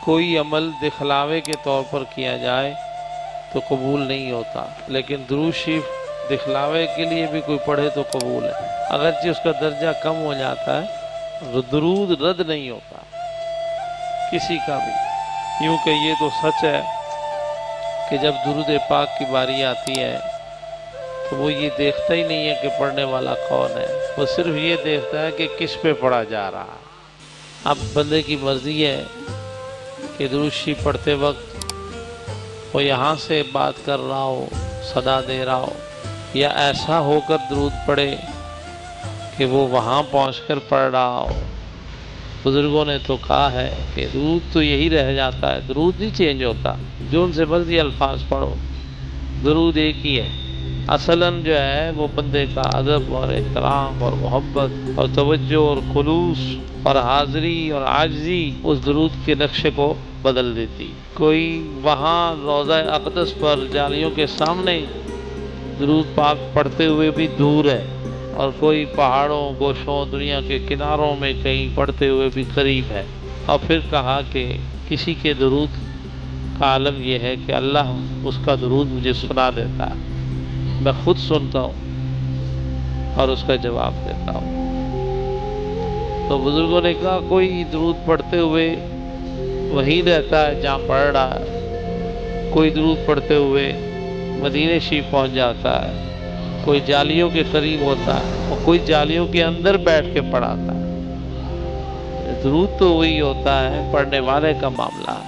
کوئی عمل دکھلاوے کے طور پر کیا جائے تو قبول نہیں ہوتا، لیکن درود شریف دکھلاوے کے لیے بھی کوئی پڑھے تو قبول ہے، اگرچہ اس کا درجہ کم ہو جاتا ہے، درود رد نہیں ہوتا کسی کا بھی، یوں کہ یہ تو سچ ہے کہ جب درود پاک کی باری آتی ہے تو وہ یہ دیکھتا ہی نہیں ہے کہ پڑھنے والا کون ہے، وہ صرف یہ دیکھتا ہے کہ کس پہ پڑھا جا رہا ہے۔ اب بندے کی مرضی ہے کہ درود شریف پڑھتے وقت وہ یہاں سے بات کر رہا ہو، صدا دے رہا ہو، یا ایسا ہو کر درود پڑھے کہ وہ وہاں پہنچ کر پڑھ رہا ہو۔ بزرگوں نے تو کہا ہے کہ درود تو یہی رہ جاتا ہے، درود نہیں چینج ہوتا، جو ان سے مرضی الفاظ پڑھو، درود ایک ہی ہے۔ اصلاً جو ہے وہ بندے کا ادب اور احترام اور محبت اور توجہ اور خلوص اور حاضری اور عاجزی اس درود کے نقشے کو بدل دیتی۔ کوئی وہاں روضہ اقدس پر جالیوں کے سامنے درود پاک پڑھتے ہوئے بھی دور ہے، اور کوئی پہاڑوں گوشوں دنیا کے کناروں میں کہیں پڑھتے ہوئے بھی قریب ہے۔ اور پھر کہا کہ کسی کے درود کا عالم یہ ہے کہ اللہ اس کا درود مجھے سنا دیتا ہے، میں خود سنتا ہوں اور اس کا جواب دیتا ہوں۔ تو بزرگوں نے کہا کوئی درود پڑھتے ہوئے وہیں رہتا ہے جہاں پڑھ رہا ہے، کوئی درود پڑھتے ہوئے مدینے شریف پہنچ جاتا ہے، کوئی جالیوں کے قریب ہوتا ہے اور کوئی جالیوں کے اندر بیٹھ کے پڑھاتا ہے۔ درود تو وہی ہوتا ہے، پڑھنے والے کا معاملہ ہے۔